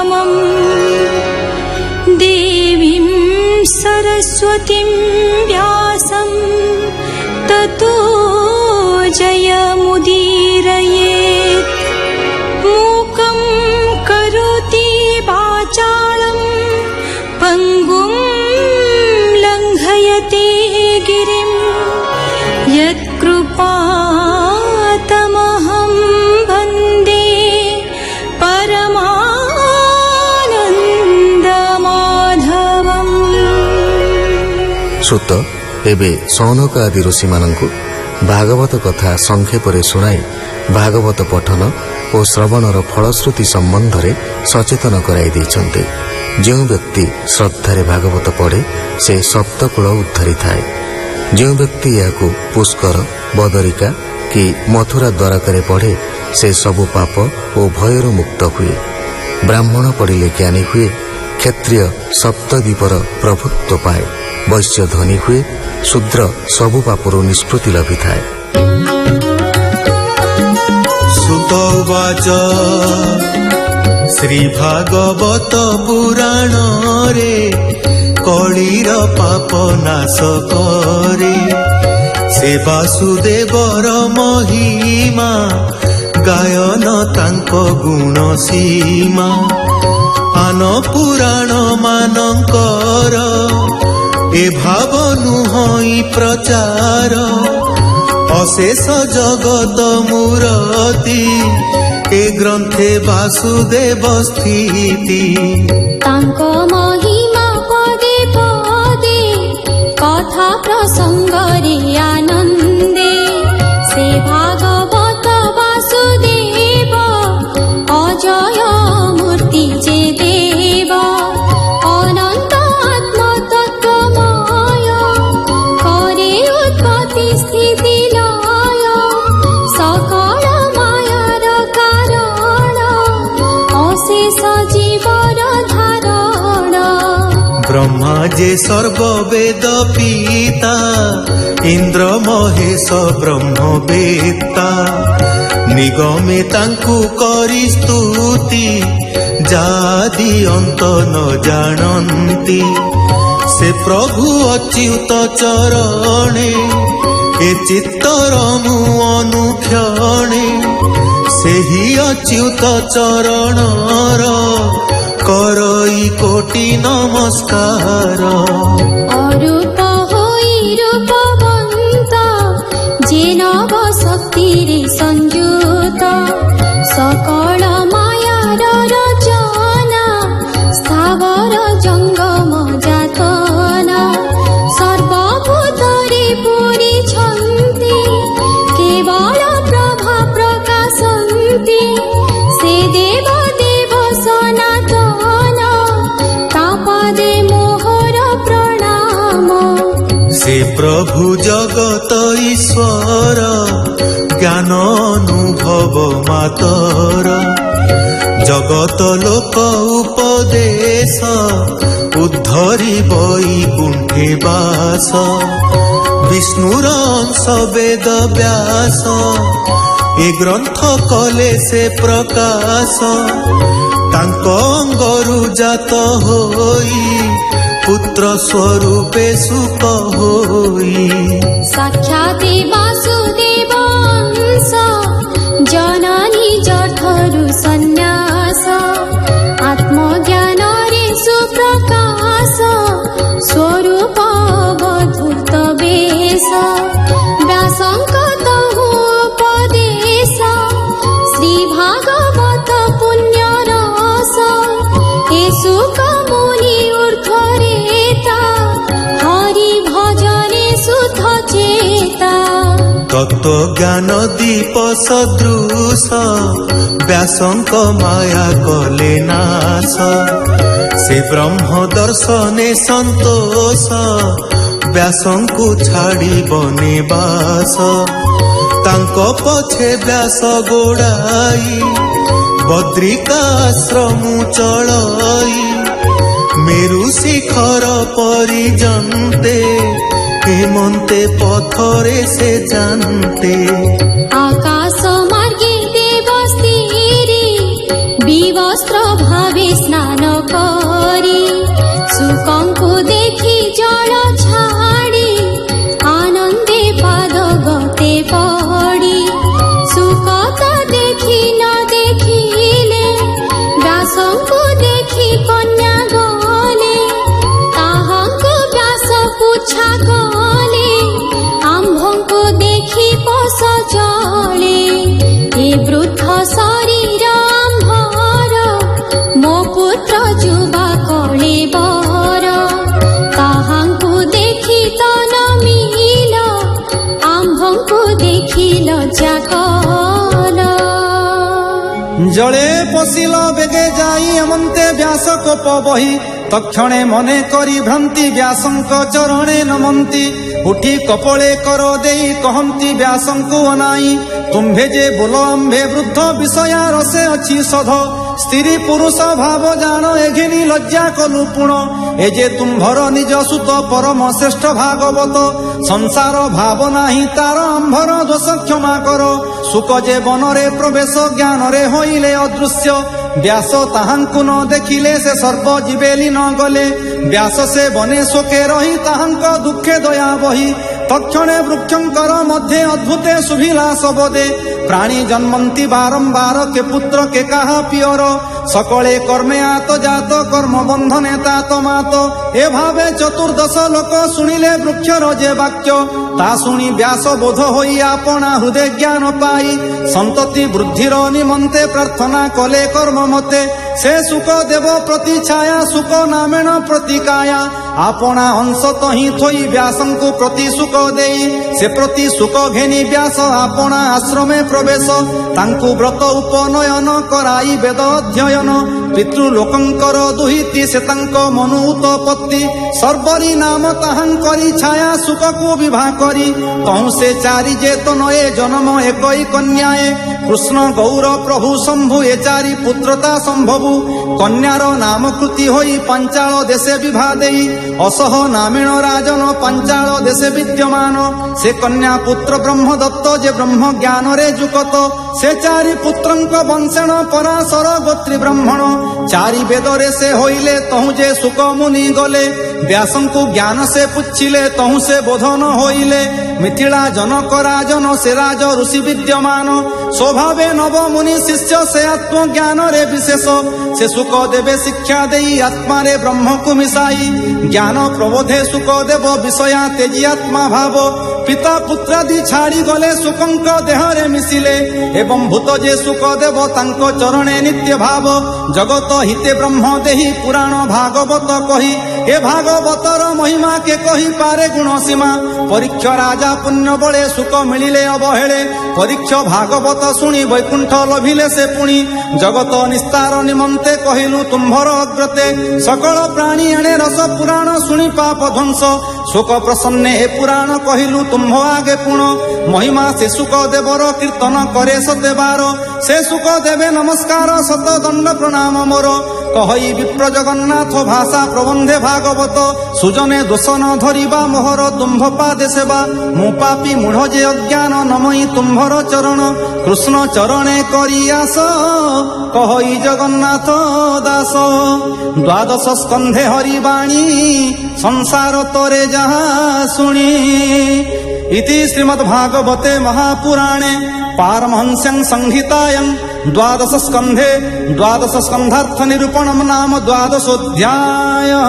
परमम् देवीं सरस्वतीं व्यासं ततो जयमुदीरयेत्। मूकं करोति वाचालं पङ्गुं लङ्घयते गिरिं यत्कृपातमहं वन्दे परमानन्दमाधवम्। ସୁତ ଏବେ ସୌନକ ଆଦି ଋଷିମାନଙ୍କୁ ଭାଗବତ କଥା ସଂକ୍ଷେପରେ ଶୁଣାଇ ଭାଗବତ ପଠନ ଓ ଶ୍ରବଣର ଫଳଶ୍ରୁତି ସମ୍ବନ୍ଧରେ ସଚେତନ କରାଇ ଦେଇଛନ୍ତି। ଯେଉଁ ବ୍ୟକ୍ତି ଶ୍ରଦ୍ଧାରେ ଭାଗବତ ପଢ଼େ ସେ ସପ୍ତକୁଳ ଉଦ୍ଧରିଥାଏ। ଯେଉଁ ବ୍ୟକ୍ତି ଏହାକୁ ପୁଷ୍କର, ବଦରିକା କି ମଥୁରା ଦ୍ୱାରକାରେ ପଢ଼େ ସେ ସବୁ ପାପ ଓ ଭୟରୁ ମୁକ୍ତ ହୁଏ। ବ୍ରାହ୍ମଣ ପଢ଼ିଲେ ଜ୍ଞାନୀ ହୁଏ, କ୍ଷତ୍ରିୟ ସପ୍ତଦ୍ୱୀପର ପ୍ରଭୁତ୍ୱ ପାଏ, ବୈଶ୍ୟ ଧନୀ ହୁଏ, ଶୂଦ୍ର ସବୁ ପାପରୁ ନିଷ୍ପତ୍ତି ଲଭିଥାଏ। ସୁତ ଉବାଚ ଶ୍ରୀ ଭାଗବତ ପୁରାଣରେ କଳିର ପାପ ନାଶ କରେ। ସେ ବାସୁଦେବର ମହିମା ଗାୟନ ତାଙ୍କ ଗୁଣ ସୀମା। ଆନ ପୁରାଣ ମାନଙ୍କର ଏ ଭାବ ନୁହଁ ପ୍ରଚାର। ଅଶେଷ ଜଗତ ମୂରତି ଏ ଗ୍ରନ୍ଥେ ବାସୁଦେବ ସ୍ଥିତି। ତାଙ୍କ ମହିମା ପଦେ ପଦେ କଥା ପ୍ରସଙ୍ଗରେ ଆନନ୍ଦେ। ସେ ଭାଗବତ ବାସୁଦେବ ଅଜୟ ମୂର୍ତ୍ତି ଯେ ଦେବ। ଅନନ୍ତ ଆତ୍ମତତ୍ତ୍ୱମୟ करे ଉତ୍ପତ୍ତି ସ୍ଥିତି ଲୟ। ସକଳ ମାୟାର କାରଣ ଅଶେଷ ଜୀବର ଧାରଣ। ବ୍ରହ୍ମା ଯେ ସର୍ବବେଦ ପିତା ଇନ୍ଦ୍ର ମହେଶ ବ୍ରହ୍ମବେତ୍ତା। ନିଗମେ ତାଙ୍କୁ କରି ସ୍ତୁତି ଯାଦି ଅନ୍ତ ନ ଜାଣନ୍ତି। ସେ ପ୍ରଭୁ ଅଚ୍ୟୁତ ଚରଣେ ଏ ଚିତ୍ତର ମୁଁ ଅନୁକ୍ଷଣେ। ସେହି ଅଚ୍ୟୁତ ଚରଣର କରଇ କୋଟି ନମସ୍କାର। ଅରୂପ ହୋଇ ରୂପବନ୍ତ ଯେ ନବ ଶକ୍ତିରେ ସଂଯୁକ୍ତ। ସକଳ ମାୟାର ରଚନା ସ୍ଥାବର ଜଙ୍ଗମ ଯାତନା। ସର୍ବଭୂତରେ ପୂରିଛନ୍ତି କେବଳ ପ୍ରଭା ପ୍ରକାଶନ୍ତି। ସେ ଦେବ ଦେବ ସନାତନ ତାପଦେ ମୋହର ପ୍ରଣାମ। ସେ ପ୍ରଭୁ ଜଗତ ଈଶ୍ୱର ଜ୍ଞାନ ଅନୁଭବ ମାତର। ଜଗତ ଲୋକ ଉପଦେଶ ଉଦ୍ଧରି ବୈକୁଣ୍ଠେ ବାସ। ବିଷ୍ଣୁର ଅଂଶ ବେଦ ବ୍ୟାସ ଏ ଗ୍ରନ୍ଥ କଲେ ସେ ପ୍ରକାଶ। ତାଙ୍କ ଅଙ୍ଗରୁ ଜାତ ହୋଇ ପୁତ୍ର ସ୍ୱରୂପେ ସୁତ ହୋଇ। ସାକ୍ଷାତ ବାସୁଦେବ ଅଂଶ ଜନନୀ ଜଠରୁ ସନ୍ନ୍ୟାସ। ଆତ୍ମଜ୍ଞାନରେ ସୁପ୍ରକାଶ ସ୍ୱରୂପ ଅବଧୂତ ବେଶ। ବ୍ୟାସଙ୍କ ତହୁ ଉପଦେଶ ଶ୍ରୀ ଭାଗବତ ପୁଣ୍ୟ ରସ। ଏ ସୁଖ ମୁନି ଊର୍ଧ୍ୱରେତା ହରି ଭଜନେ ସୁଧ ଚେତା। ତତ୍ତ୍ୱ ଜ୍ଞାନ ଦୀପ ସଦୃଶ ବ୍ୟାସଙ୍କ ମାୟା କଲେ ନାଶ। ସେ ବ୍ରହ୍ମ ଦର୍ଶନେ ସନ୍ତୋଷ ବ୍ୟାସଙ୍କୁ ଛାଡ଼ିବନି ବାସ। ତାଙ୍କ ପଛେ ବ୍ୟାସ ଗୋଡ଼ାଇ ବଦ୍ରିକାଶ୍ରମ ଚଳଇ। मेरु शिखर परिजन्ते हेमन्ते पथरे से जानते आकाश मार्गे देवस्तीरे विवस्त्र ভাবে স্নান করি শুকଙ୍କୁ দেখি জল ছাড়ি আনন্দে পাদ গতে পড়ি শুক তো দেখি ন দেখিলে ব্যাসଙ୍କୁ দেখি কন্যা গলে তাহাଙ୍କୁ ব্যাস পুছা কলে আম্ভଙ୍କୁ দেখি পশ জলে এ বৃদ্ধ শরীর আম্ভর ମୋ ପୁତ୍ର ଯୁବା କଳିବର ତାହାଙ୍କୁ ଦେଖି ତ ନ ମିଲ ଆମ୍ଭଙ୍କୁ ଦେଖି ଲଜ୍ଜା କଲ জলে পশিল বেগে যাই অমন্তে ব্যাস কোপ বহি তক্ষণে মনে করি ভ্রান্তি ব্যাসঙ্ক চরণে নমন্তি উঠি কপলে কর দেই কহন্তি ব্যাসঙ্কু অনাই তুম্ভে যে ବୋଲ আম্ভে বৃদ্ধ বিষয়া রসে অছি সধ স্ত্রী পুরুষ ভাব জাণ এঘিনি লজ্জা কলু পুণ এ যে তুম্ভর নিজ সুত পরম শ্রেষ্ঠ ভাগবত সংসার ভাব নাহি তার আম্ভর দোষ ক্ষমা কর সুক যে বনরে প্রবেশ জ্ঞানরে হইলে অদৃশ্য ব্যাস তাহাଙ୍କୁ ନ ଦେଖିଲେ ସେ ସର୍ବ ଯିବେ লীନ ଗଲେ ବ୍ୟାସ ସେ ବନେ ଶୋକେ ରହି ତାହାଙ୍କ ଦୁଃଖେ ଦୟା ବହି তক্ষণে বৃক্ষঙ্কর মধ্যে অদ্ভুতে শুভিলা শবদে প্রাণী জন্মন্তি বারম্বার কে পুত্র কে কাহা পিয়র সকলে কর্মে আত জাত কর্ম বন্ধনে তাত মাত এভাবে চতুর্দশ লোক শুনিলে বৃক্ষর যে বাক্য তা শুনি ব্যাস বোধ হই আপনা হৃদয় জ্ঞান পাই সন্ততি বৃদ্ধির নিমন্তে প্রার্থনা কলে কর্ম মতে সে সুখ দেব প্রতি ছায়া সুখ নামেণ প্রতি কায়া আপনা অংশ তহি থই ব্যাসଙ୍କୁ প্রতি সুখ দেই সে প্রতি সুখ ঘেনি ব্যাস আপনা আশ্রমে প্রবেশ তাଙ୍କୁ ব্রত উপনয়ন করাই বেদ অধ্যয়ন পিতৃলোকঙ্কর দুহিতি সে তাଙ୍କ মনু উৎপত্তি সর্বরি নাম তাহাঙ্করি ছায়া সুখକୁ বিবাহ করি তহু সে চারি যে তনয়ে জন্ম একই কন্যায়ে কৃষ্ণ গৌর প্রভু শম্ভু এ চারি পুত্রতা সম্ভবু কন্যার নামকৃতি হই পাঞ্চাল দেশে বিভা দেই অসহ নামিণ রাজন পাঞ্চাল দেশে বিদ্যমান সে কন্যা পুত্র ব্রহ্মদত্ত যে ব্রহ্ম জ্ঞানরে যুকত সে চারি পুত্রঙ্ক বংশণ পরাশর গোত্রী ব্রাহ্মণ চারি বেদরে সে হইলে তহু যে সুক মুনি গলে ব্যাসଙ୍କୁ জ্ঞান সে পুছিলে তহু সে বোধন হইলে মিথিলা জনক রাজন সে রাজ ঋষি বিদ্যমান স্বভাবে নব মুনি শিষ্য সে আত্মজ্ঞানরে বিশেষ সে সুক দেবে শিক্ষা দেই আত্মারে ব্রহ্মকু মিশাই জ্ঞান প্রবোধে সুক দেব বিষয়া তেজি আত্মা ভাব পিতা পুত্রাদি ছাড়ি গলে সুকঙ্ক দেহরে মিশিলে এবং ভূত যে সুক দেব তাঙ্ক চরণে নিত্য ভাব জগত হিতে ব্রহ্ম দেহি পুরাণ ভাগবত কহি এ ভাগবতর মহিমা কে কহি পারে গুণ সীমা পরীক্ষ রাজা পুণ্য বলে সুখ মিলিলে অবহেলে পরীক্ষ ভাগবত শুনি বৈকুণ্ঠ লভিলে সে পুଣି জগত নিস্তার নিমন্তে কহিলু তুম্ভর অগ্রতে সকল প্রাণী এণে রস পুরাণ শুনি পাপ ধ্বংস শোক প্রসন্নে এ পুরাণ কহিলু তুম্ভ আগে পুণ মহিমা সে সুখ দেবর কীর্তন করে সতেবার সে সুখ দেবে নমস্কার শত দণ্ড প্রণাম মোর কহই বিপ্র জগন্নাথ ভাষা প্রবন্ধে ভাগবত সুজনে দোষ ন ধরিবা মোহর তুম্ভ পাদে সেবা মু পাপি মূঢ় যে অজ্ঞান নমই তুম্ভর চরণ কৃষ্ণ চরণে করি আস কহই জগন্নাথ দাস দ্বাদশ স্কন্ধে হরিবাণী সংসার তরে যাহা শুনি ইতি শ্রীমদ্ভাগবতে মহাপুরাণে পারমহংস্যং সংহিতায়ং দ্বাদশ স্কন্ধে দ্বাদশ স্কন্ধার্থ নিরূপণম নাম দ্বাদশোऽধ্যায়ः।